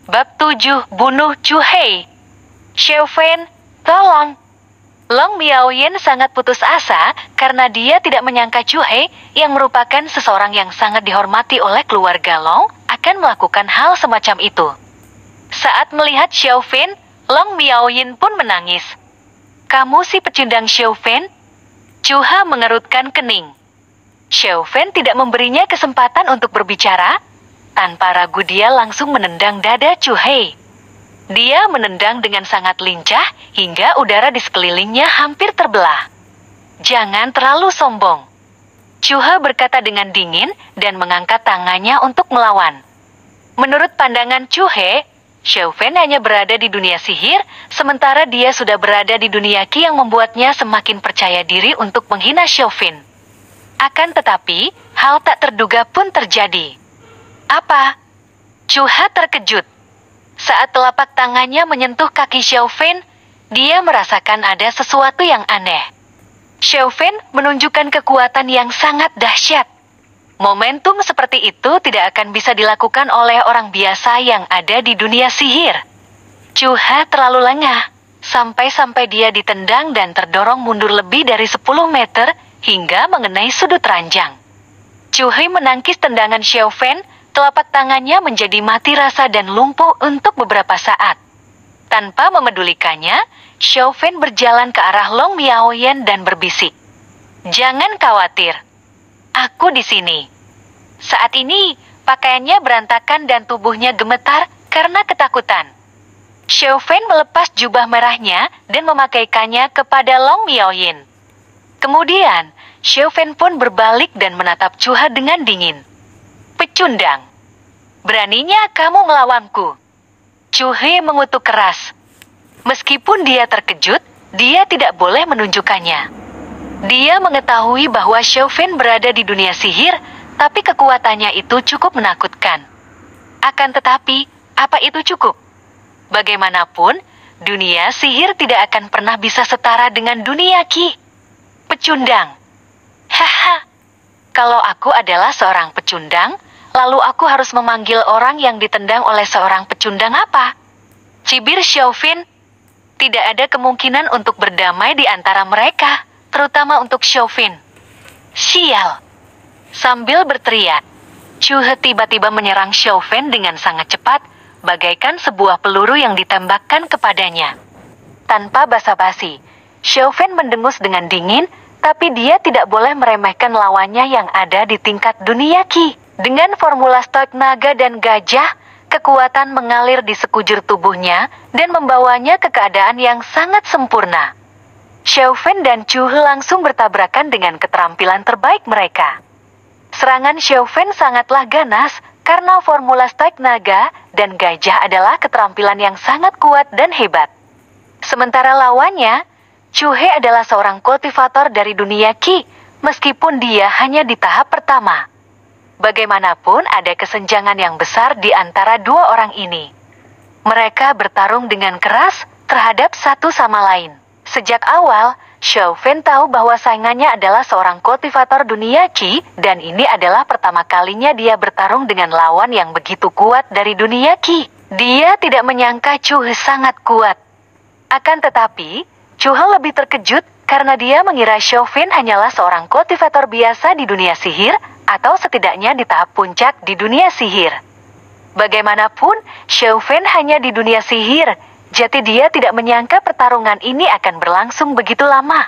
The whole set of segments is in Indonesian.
Bab 7, Bunuh Chu Hei. Xiaofen, tolong. Long Miaoyan sangat putus asa karena dia tidak menyangka Chu Hei yang merupakan seseorang yang sangat dihormati oleh keluarga Long akan melakukan hal semacam itu. Saat melihat Xiaofen, Long Miaoyan pun menangis. Kamu si pecundang Xiaofen? Chu Ha mengerutkan kening. Xiaofen tidak memberinya kesempatan untuk berbicara. Tanpa ragu dia langsung menendang dada Chu Hei. Dia menendang dengan sangat lincah hingga udara di sekelilingnya hampir terbelah. Jangan terlalu sombong. Chu Ha berkata dengan dingin dan mengangkat tangannya untuk melawan. Menurut pandangan Chu Hei, Xiaofen hanya berada di dunia sihir, sementara dia sudah berada di dunia Qi yang membuatnya semakin percaya diri untuk menghina Xiaofen. Akan tetapi, hal tak terduga pun terjadi. Apa? Chu Ha terkejut. Saat telapak tangannya menyentuh kaki Xiaofen, dia merasakan ada sesuatu yang aneh. Xiaofen menunjukkan kekuatan yang sangat dahsyat. Momentum seperti itu tidak akan bisa dilakukan oleh orang biasa yang ada di dunia sihir. Chu Ha terlalu lengah, sampai-sampai dia ditendang dan terdorong mundur lebih dari 10 meter hingga mengenai sudut ranjang. Chu Hei menangkis tendangan Xiaofen, telapak tangannya menjadi mati rasa dan lumpuh untuk beberapa saat. Tanpa memedulikannya, Xiaofen berjalan ke arah Long Miaoyan dan berbisik. Jangan khawatir. Aku di sini. Saat ini, pakaiannya berantakan dan tubuhnya gemetar karena ketakutan. Xiaofen melepas jubah merahnya dan memakaikannya kepada Long Miaoyan. Kemudian, Xiaofen pun berbalik dan menatap Chu Ha dengan dingin. Pecundang. Beraninya kamu melawanku. Chu Hei mengutuk keras. Meskipun dia terkejut, dia tidak boleh menunjukkannya. Dia mengetahui bahwa Xiaofen berada di dunia sihir, tapi kekuatannya itu cukup menakutkan. Akan tetapi, apa itu cukup? Bagaimanapun, dunia sihir tidak akan pernah bisa setara dengan dunia Qi. Pecundang. Haha. Kalau aku adalah seorang pecundang, lalu aku harus memanggil orang yang ditendang oleh seorang pecundang apa? Cibir Xiaofen. Tidak ada kemungkinan untuk berdamai di antara mereka, terutama untuk Xiaofen. Sial. Sambil berteriak, Chu He tiba-tiba menyerang Xiaofen dengan sangat cepat, bagaikan sebuah peluru yang ditembakkan kepadanya. Tanpa basa-basi, Xiaofen mendengus dengan dingin, tapi dia tidak boleh meremehkan lawannya yang ada di tingkat dunia Qi. Dengan formula stoik naga dan gajah, kekuatan mengalir di sekujur tubuhnya dan membawanya ke keadaan yang sangat sempurna. Xiaofen dan Chu He langsung bertabrakan dengan keterampilan terbaik mereka. Serangan Xiaofen sangatlah ganas karena formula stoik naga dan gajah adalah keterampilan yang sangat kuat dan hebat. Sementara lawannya, Chu Hei adalah seorang kultivator dari dunia Qi, meskipun dia hanya di tahap pertama. Bagaimanapun ada kesenjangan yang besar di antara dua orang ini. Mereka bertarung dengan keras terhadap satu sama lain. Sejak awal, Xiaofen tahu bahwa saingannya adalah seorang kultivator dunia Qi, dan ini adalah pertama kalinya dia bertarung dengan lawan yang begitu kuat dari dunia Qi. Dia tidak menyangka Chu He sangat kuat. Akan tetapi, Chu He lebih terkejut karena dia mengira Xiaofen hanyalah seorang kultivator biasa di dunia sihir, atau setidaknya di tahap puncak di dunia sihir. Bagaimanapun, Xiaofen hanya di dunia sihir, jadi dia tidak menyangka pertarungan ini akan berlangsung begitu lama.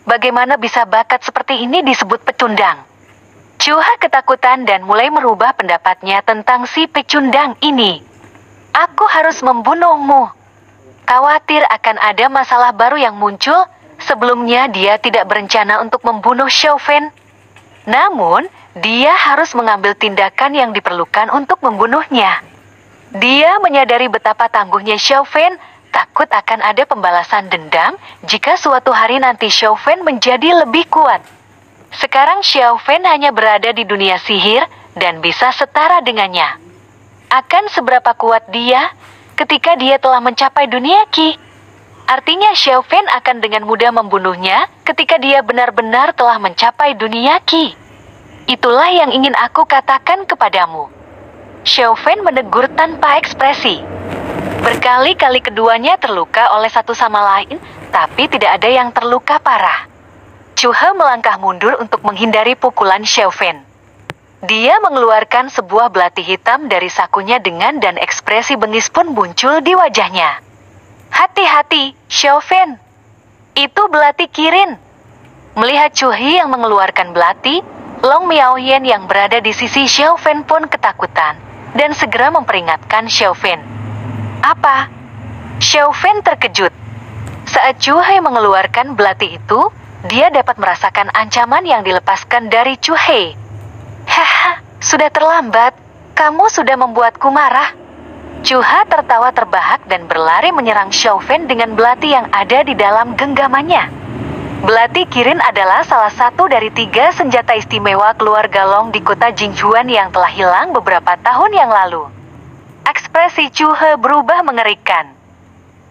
Bagaimana bisa bakat seperti ini disebut pecundang? Chu Ha ketakutan dan mulai merubah pendapatnya tentang si pecundang ini. Aku harus membunuhmu. Khawatir akan ada masalah baru yang muncul, sebelumnya dia tidak berencana untuk membunuh Xiaofen. Namun, dia harus mengambil tindakan yang diperlukan untuk membunuhnya. Dia menyadari betapa tangguhnya Xiaofen, takut akan ada pembalasan dendam jika suatu hari nanti Xiaofen menjadi lebih kuat. Sekarang Xiaofen hanya berada di dunia sihir dan bisa setara dengannya. Akan seberapa kuat dia ketika dia telah mencapai dunia Qi? Artinya Xiaofen akan dengan mudah membunuhnya ketika dia benar-benar telah mencapai dunia Qi. Itulah yang ingin aku katakan kepadamu. Xiaofan menegur tanpa ekspresi. Berkali-kali keduanya terluka oleh satu sama lain, tapi tidak ada yang terluka parah. Chu He melangkah mundur untuk menghindari pukulan Xiaofan. Dia mengeluarkan sebuah belati hitam dari sakunya dan ekspresi bengis pun muncul di wajahnya. Hati-hati, Xiaofan. Itu belati Kirin. Melihat Chu He yang mengeluarkan belati, Long Miaoyan yang berada di sisi Xiaofan pun ketakutan dan segera memperingatkan Xiaofan. Apa? Xiaofan terkejut. Saat Chu He mengeluarkan belati itu, dia dapat merasakan ancaman yang dilepaskan dari Chu He. Haha, sudah terlambat. Kamu sudah membuatku marah. Chu He tertawa terbahak dan berlari menyerang Xiaofan dengan belati yang ada di dalam genggamannya. Belati Kirin adalah salah satu dari 3 senjata istimewa keluarga Long di kota Jingchuan yang telah hilang beberapa tahun yang lalu. Ekspresi Chu He berubah mengerikan.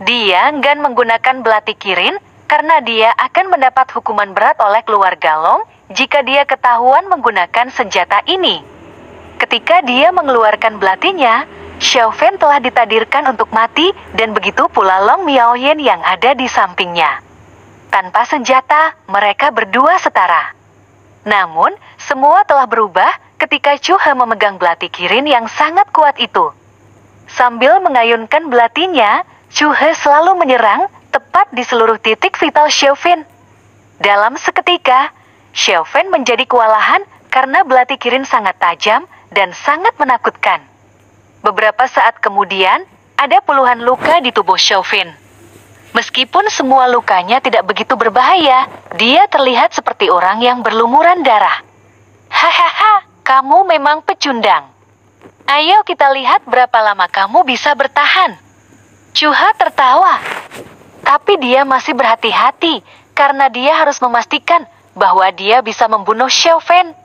Dia enggan menggunakan belati Kirin karena dia akan mendapat hukuman berat oleh keluarga Long jika dia ketahuan menggunakan senjata ini. Ketika dia mengeluarkan belatinya, Xiaofan telah ditadirkan untuk mati dan begitu pula Long Miaoyan yang ada di sampingnya. Tanpa senjata, mereka berdua setara. Namun, semua telah berubah ketika Chu He memegang belati Kirin yang sangat kuat itu. Sambil mengayunkan belatinya, Chu He selalu menyerang tepat di seluruh titik vital Xiaofan. Dalam seketika, Xiaofan menjadi kewalahan karena belati Kirin sangat tajam dan sangat menakutkan. Beberapa saat kemudian, ada puluhan luka di tubuh Xiaofan. Meskipun semua lukanya tidak begitu berbahaya, dia terlihat seperti orang yang berlumuran darah. Hahaha, kamu memang pecundang. Ayo kita lihat berapa lama kamu bisa bertahan. Chu He tertawa. Tapi dia masih berhati-hati karena dia harus memastikan bahwa dia bisa membunuh Xiaofan.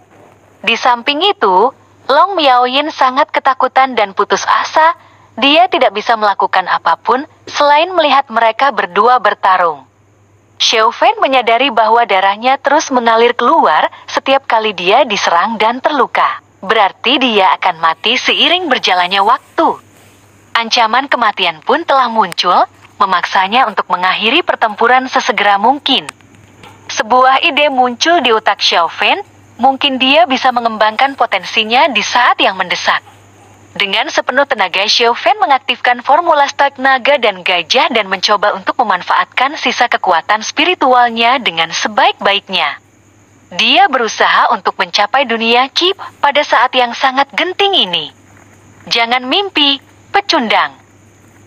Di samping itu, Long Miaoyan sangat ketakutan dan putus asa. Dia tidak bisa melakukan apapun selain melihat mereka berdua bertarung. Xiaofan menyadari bahwa darahnya terus mengalir keluar setiap kali dia diserang dan terluka. Berarti dia akan mati seiring berjalannya waktu. Ancaman kematian pun telah muncul, memaksanya untuk mengakhiri pertempuran sesegera mungkin. Sebuah ide muncul di otak Xiaofan, mungkin dia bisa mengembangkan potensinya di saat yang mendesak. Dengan sepenuh tenaga, Xiaofan mengaktifkan formula Stark Naga dan Gajah dan mencoba untuk memanfaatkan sisa kekuatan spiritualnya dengan sebaik-baiknya. Dia berusaha untuk mencapai dunia Qi pada saat yang sangat genting ini. Jangan mimpi, pecundang.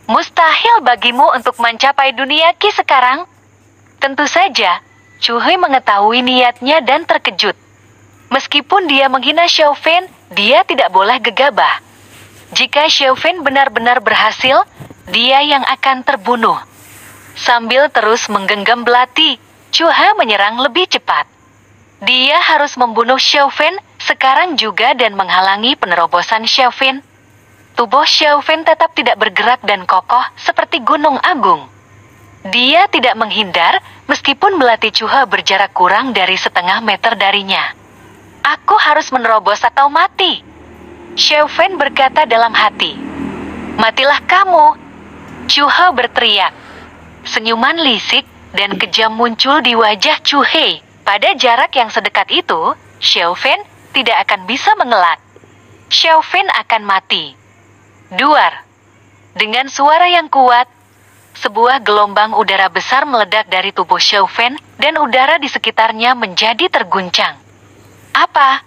Mustahil bagimu untuk mencapai dunia Qi sekarang. Tentu saja, Chu He mengetahui niatnya dan terkejut. Meskipun dia menghina Xiaofan, dia tidak boleh gegabah. Jika Xiaofan benar-benar berhasil, dia yang akan terbunuh. Sambil terus menggenggam belati, Chu He menyerang lebih cepat. Dia harus membunuh Xiaofan sekarang juga dan menghalangi penerobosan Xiaofan. Tubuh Xiaofan tetap tidak bergerak dan kokoh seperti gunung agung. Dia tidak menghindar meskipun belati Chu He berjarak kurang dari setengah meter darinya. Aku harus menerobos atau mati. Xiaofan berkata dalam hati. Matilah kamu. Chu He berteriak. Senyuman lisik dan kejam muncul di wajah Chu He. Pada jarak yang sedekat itu, Xiaofan tidak akan bisa mengelak. Xiaofan akan mati. Duar. Dengan suara yang kuat, sebuah gelombang udara besar meledak dari tubuh Xiaofan dan udara di sekitarnya menjadi terguncang. Apa?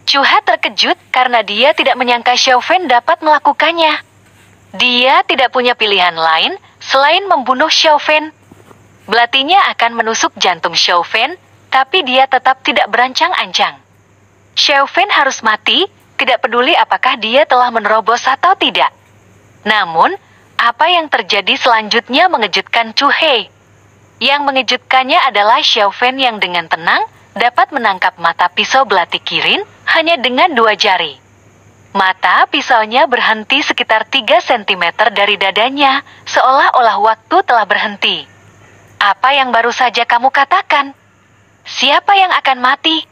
Chu He terkejut karena dia tidak menyangka Xiaofan dapat melakukannya. Dia tidak punya pilihan lain selain membunuh Xiaofan. Belatinya akan menusuk jantung Xiaofan, tapi dia tetap tidak berancang-ancang. Xiaofan harus mati, tidak peduli apakah dia telah menerobos atau tidak. Namun, apa yang terjadi selanjutnya mengejutkan Chu He. Yang mengejutkannya adalah Xiaofan yang dengan tenang dapat menangkap mata pisau belati Kirin hanya dengan 2 jari. Mata pisaunya berhenti sekitar 3 cm dari dadanya, seolah-olah waktu telah berhenti. Apa yang baru saja kamu katakan? Siapa yang akan mati?